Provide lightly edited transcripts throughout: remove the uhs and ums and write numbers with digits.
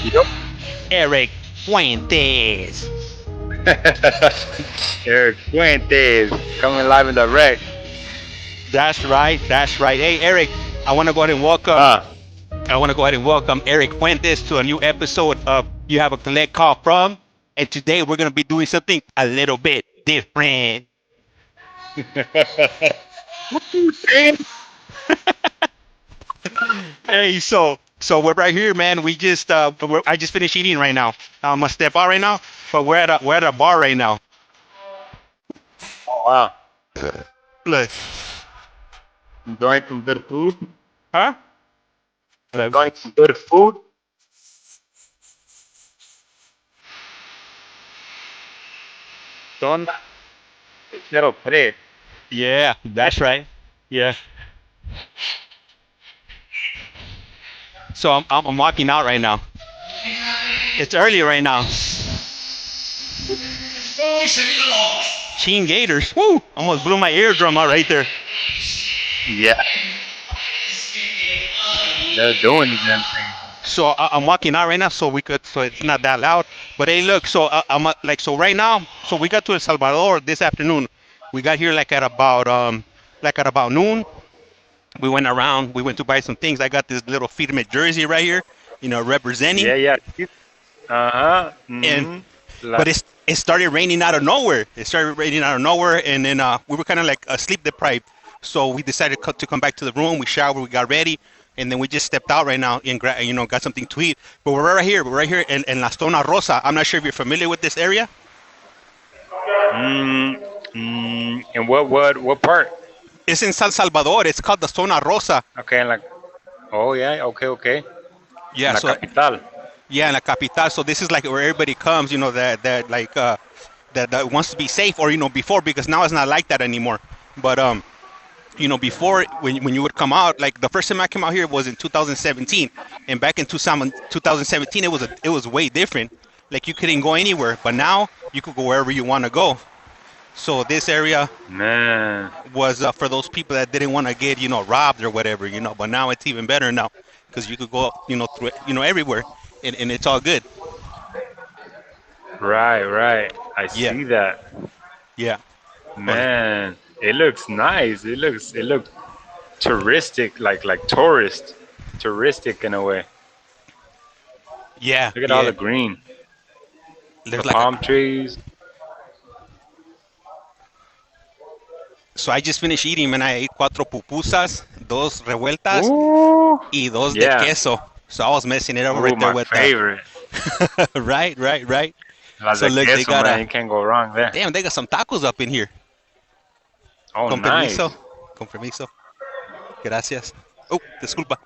Yep. Eric Fuentes. Eric Fuentes coming live and direct. That's right. That's right. Hey, Eric, I want to go ahead and welcome. Uh, I want to go ahead and welcome Eric Fuentes to a new episode of You Have a Collect Call From. And today we're going to be doing something a little bit different. Hey, so we're right here, man. We just I just finished eating right now. I'm gonna step out right now, but we're at a bar right now. oh, wow. Look, Enjoying some good food. huh? Look. Enjoying some good food. Son zero tres. Yeah, that's right. Yeah. So I'm walking out right now. It's early right now. Sheen Gators. Woo! Almost blew my eardrum out right there. Yeah, they're doing the damn thing. So I'm walking out right now, so it's not that loud. But hey, look, so I'm like so right now. So we got to El Salvador this afternoon. We got here like at about noon. We went around. We went to buy some things. I got this little Firme jersey right here, representing. Yeah, yeah. Uh-huh. And Mm-hmm. but it started raining out of nowhere. It started raining out of nowhere, and then we were kind of like sleep deprived. So we decided to come back to the room. We showered. We got ready. And then we just stepped out right now and got something to eat. But we're right here. We're right here in La Zona Rosa. I'm not sure if you're familiar with this area. And what part? It's in San Salvador. It's called the Zona Rosa. Okay, like, oh yeah, okay. Yeah. La So capital. yeah, in La Capital. So this is like where everybody comes. That wants to be safe, or before, because now it's not like that anymore. But before, when you would come out, like the first time I came out here was in 2017, and back in 2017 it was way different. Like you couldn't go anywhere, but now you could go wherever you want to go. So this area Man, was for those people that didn't want to get robbed or whatever. But now it's even better now because you could go through everywhere, and it's all good. right. I Yeah, see that. yeah, but Man, it looks nice. It looks touristic, like touristic in a way. yeah, Look at all yeah. the green, the There's like palm trees. so I just finished eating, man. I ate cuatro pupusas, dos revueltas, Ooh, y dos de yeah. queso. So I was messing it up Ooh, right there my with favorite. right. Las So de look, they queso, got man. You can't go wrong there. damn, they got some tacos up in here. Oh, Con nice. permiso, con permiso. Gracias. Oh, disculpa.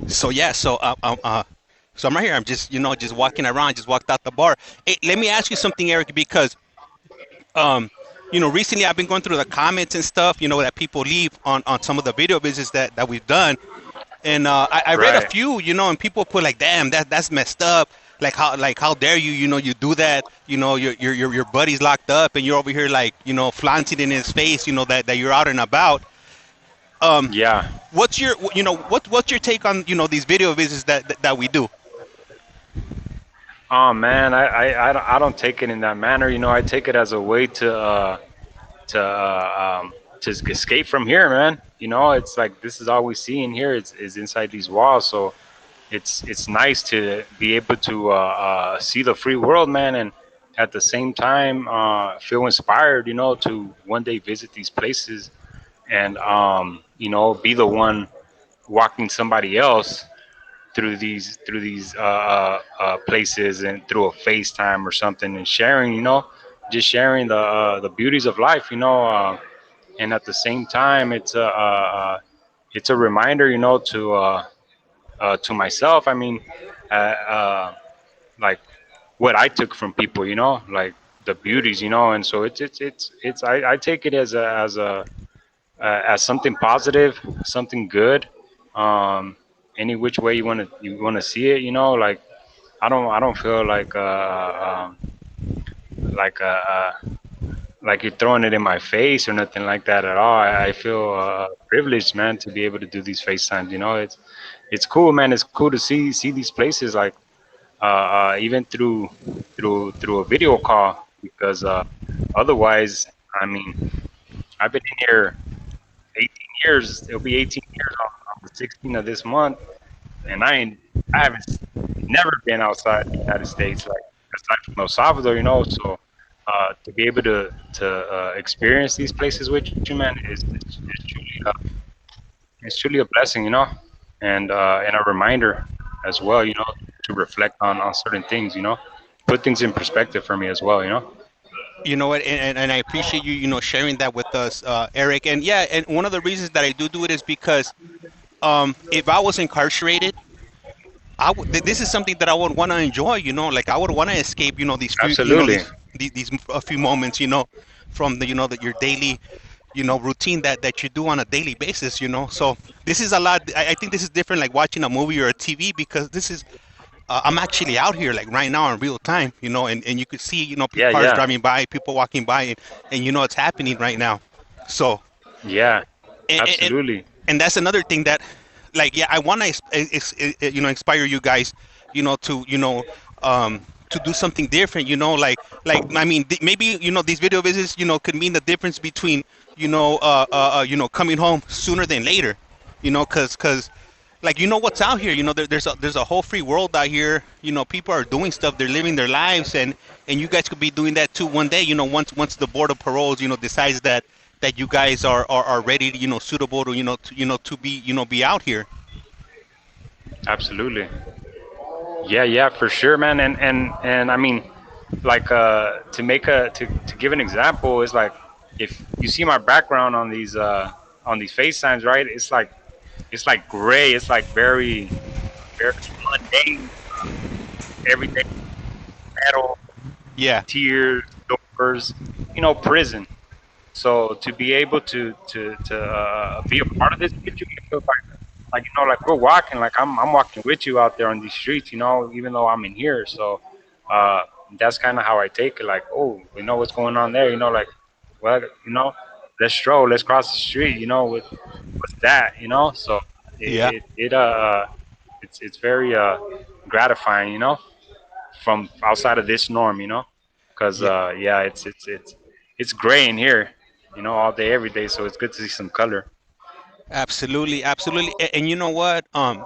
So yeah, so I'm right here. I'm just just walking around. Just walked out the bar. Hey, let me ask you something, Eric, because um, recently I've been going through the comments and stuff, that people leave on some of the video visits that we've done, and I read a Right. few, and people put like, damn, that's messed up. Like how dare you, you do that, your buddy's locked up and you're over here like, flaunting in his face, that you're out and about. Um, Yeah. what's your, what's your take on, these video visits that we do? Oh man, I don't take it in that manner. I take it as a way to escape from here, man. It's like this is all we see in here. Is inside these walls. So it's nice to be able to see the free world, man, and at the same time feel inspired, to one day visit these places and be the one walking somebody else through these places and through a FaceTime or something and sharing, just sharing the beauties of life, and at the same time it's a reminder, to myself. I mean, like what I took from people, like the beauties, and so I take it as something positive, something good. Um, any which way you want to see it, like I don't feel like like you're throwing it in my face or nothing like that at all. I feel privileged, man, to be able to do these FaceTimes. You know, it's cool, man. It's cool to see these places like even through a video call because otherwise, I mean, I've been in here 18 years. It'll be 18 years on the 16th of this month, and I haven't never been outside the United States, like aside from El Salvador, you know. So to be able to experience these places with you, man, it's truly a blessing, you know, and a reminder as well, you know, to reflect on certain things, you know, put things in perspective for me as well, you know. You know what, and I appreciate you, sharing that with us, Eric. And yeah, and one of the reasons that I do it is because if I was incarcerated, this is something that I would want to enjoy. Like I would want to escape. These few, Absolutely, these a few moments. From the your daily, routine that you do on a daily basis. So this is a lot. I think this is different, like watching a movie or a TV, because this is I'm actually out here like right now in real time. And you could see yeah, cars yeah, driving by, people walking by, and it's happening right now. So yeah, and absolutely, and that's another thing that, like, yeah, I want to inspire you guys, to to do something different, I mean, maybe these video visits could mean the difference between coming home sooner than later, because like, what's out here, there's a whole free world out here. People are doing stuff, they're living their lives, and you guys could be doing that too one day, once the board of paroles decides that you guys are ready, suitable to to be out here. absolutely. Yeah, yeah, for sure, man. And I mean, like to give an example is like if you see my background on these FaceTimes, right? It's like gray. It's like very mundane, everyday metal, Yeah, tears, doors, you know, prison. So to be able to be a part of this with you, I feel like you know, like we're walking, like I'm walking with you out there on these streets, you know, even though I'm in here. So uh, that's kind of how I take it. Like, oh, you know what's going on there, you know, like, well, you know, let's stroll, let's cross the street, you know, what's that, you know? So yeah, it's very gratifying, you know, from outside of this norm, you know, because yeah. yeah, it's gray in here, you know, all day every day. So it's good to see some color. Absolutely, absolutely. And you know what? Um,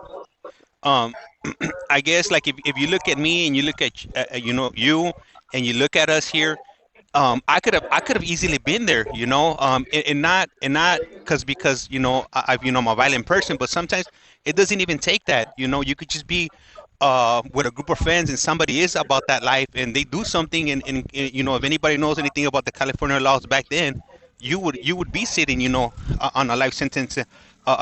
I guess, like, if you look at me and you look at you, and you look at us here, I could have easily been there, and not because I've I'm a violent person, but sometimes it doesn't even take that. You could just be with a group of friends, and somebody is about that life, and they do something, and if anybody knows anything about the California laws back then, you would be sitting, on a life sentence,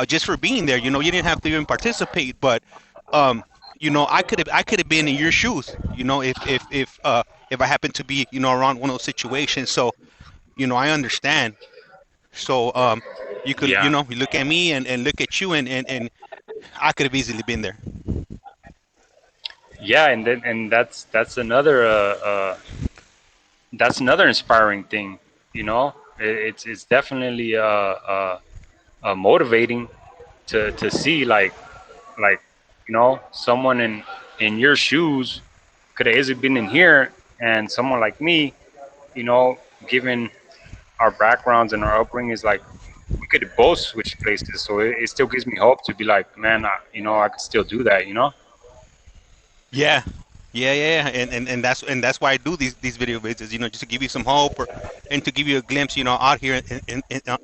just for being there. You didn't have to even participate, but um, I could have been in your shoes, if I happen to be, around one of those situations. So, I understand. So, you could, Yeah, you look at me and look at you, and I could have easily been there. yeah, and that's another inspiring thing, you know. It's definitely motivating to see like you know someone in your shoes could have easily been in here, and someone like me, you know, given our backgrounds and our upbringing is like we could both switch places. So it still gives me hope to be like, man, you know, I could still do that. You know. Yeah. Yeah, and that's why I do these video visits, just to give you some hope, and to give you a glimpse, out here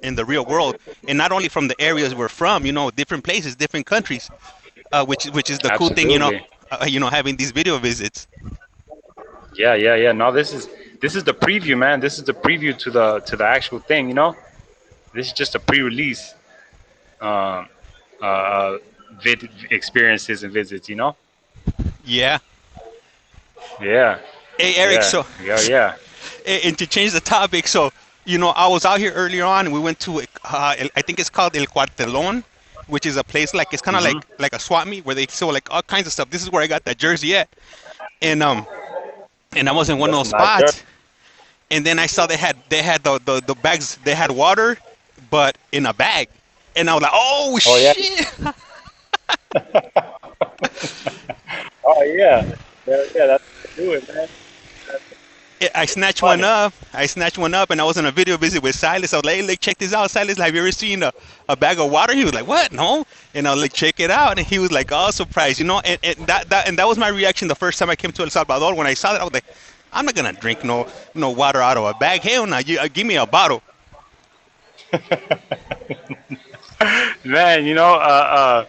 in the real world, and not only from the areas we're from, different places, different countries, which is the cool thing, Absolutely. having these video visits. Yeah, yeah, yeah. No, this is the preview, man. This is the preview to the actual thing. You know, this is just a pre-release um, vid experiences and visits. You know. Yeah. Yeah, Hey, Eric, yeah, so yeah, yeah. and to change the topic, so I was out here earlier on, and we went to I think it's called El Cuartelon, which is a place, like, it's kind of Hmm. like a swap meet where they sell like all kinds of stuff. This is where I got that jersey at, and and I was in one of That's those a nice shirt. spots, And then I saw they had the bags. They had water, but in a bag. And I was like, oh Oh yeah. shit! Oh yeah. Yeah. That's how they do it, man. I It's snatched one funny. up. I snatched one up, and I was on a video visit with Silas. I was like, hey, check this out, Silas. Have you ever seen a bag of water? He was like, what? No. And I was like, check it out. And he was like, oh, surprised. And that was my reaction the first time I came to El Salvador. When I saw that, I was like, I'm not gonna drink no water out of a bag. Hell no, give me a bottle. Man, in a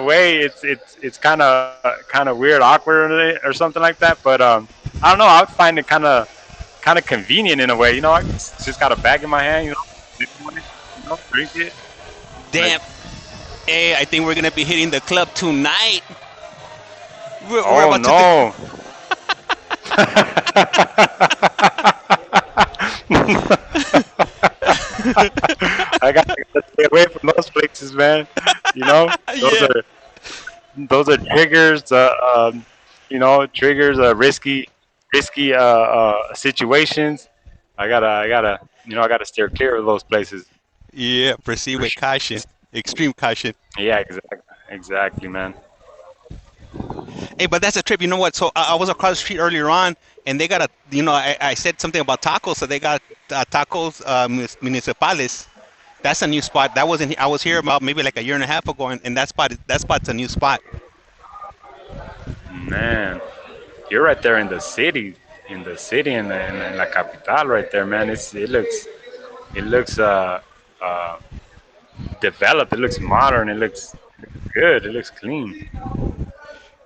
way, it's kind of weird, awkward, or something like that. But I don't know. I would find it kind of convenient in a way. I just got a bag in my hand. Sip on it, drink it. Like, Damn. Hey, I think we're gonna be hitting the club tonight. We're oh about to do. no. I gotta stay away from those places, man. Those Yeah. are those are triggers. Triggers. Risky situations. I gotta steer clear of those places. Yeah. Proceed For with sure. caution. Extreme caution. Yeah, exactly, man. Hey, but that's a trip. You know what? So I was across the street earlier on, and they got I said something about tacos, so they got tacos municipales. That's a new spot. That wasn't. I was here about maybe like a year and a half ago, and that spot's a new spot. Man, you're right there in the city, in La Capital, right there, man. It looks uh developed. It looks modern. It looks good. It looks clean.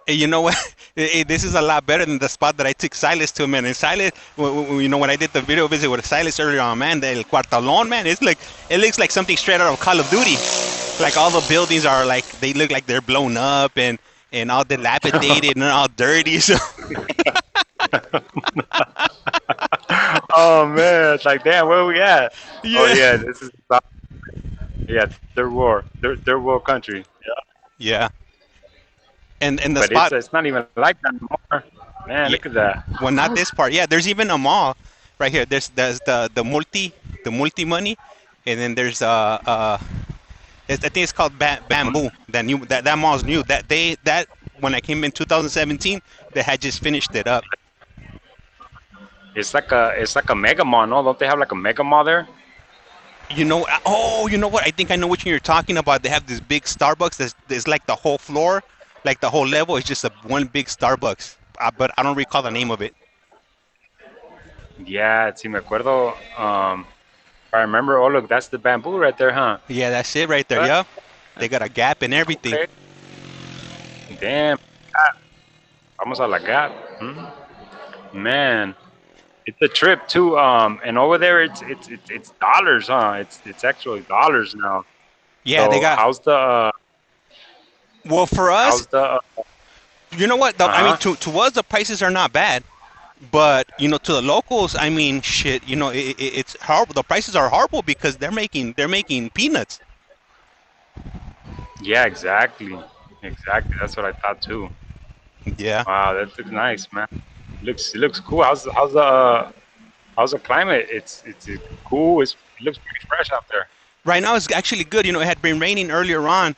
And you know what? This is a lot better than the spot that I took Silas to, man. And Silas, when I did the video visit with Silas earlier on, man, the El Cuartalón, man, it looks like something straight out of Call of Duty. Like all the buildings are like they look like they're blown up and all dilapidated and all dirty. So Oh man, it's like damn, where we at? Oh yeah, yeah, this is yeah, third world country. Yeah, yeah. And the but spot, it's not even like that anymore. Man, yeah. look at that. Well, not this part. Yeah, there's even a mall right here. There's the multi money, and then there's I think it's called Bamboo. That mall's new. That when I came in 2017, they had just finished it up. It's like a mega mall, no? Don't they have like a mega mall there? You know what? I think I know which one you're talking about. They have this big Starbucks. There's like the whole floor, like the whole level is just one big Starbucks. But I don't recall the name of it. Yeah, si me acuerdo. If I remember. Oh, look, that's the bamboo right there, huh? Yeah, that's it right there. What? Yeah, they got a Gap and everything. Okay. Damn. Ah, vamos a la gap. Man, it's a trip too. And over there, it's dollars, huh? It's actually dollars now. Yeah, they So got. Well, for us, how's the you know what? I mean, uh-huh. to us, the prices are not bad. But to the locals, I mean, shit. It's horrible. The prices are horrible because they're making peanuts. Yeah, exactly. Exactly. That's what I thought too. Yeah. Wow, that looks nice, man. It looks cool. How's the climate? It's cool. It looks pretty fresh out there. Right now, it's actually good. It had been raining earlier on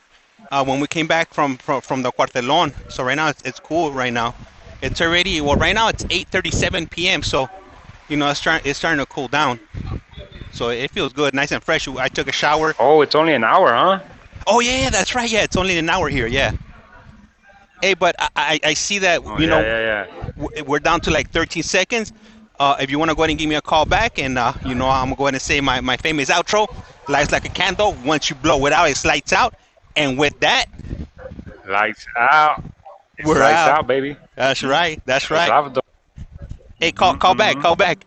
when we came back from the Cuartelon. So right now, it's cool. Right now, it's already right now it's 8:37 p.m. So it's starting to cool down. So it feels good, nice and fresh. I took a shower. Oh, it's only an hour, huh? Oh yeah, that's right. Yeah, it's only an hour here. Yeah. Hey, but I see that Oh yeah, yeah, yeah. we're down to like 13 seconds. If you want to go ahead and give me a call back, and I'm gonna go ahead and say my famous outro. Lights like a candle. Once you blow it out, it's lights out. And with that, Lights out. It's we're lights out. out, baby. That's right. That's El right. Salvador. Hey, call back. Call back.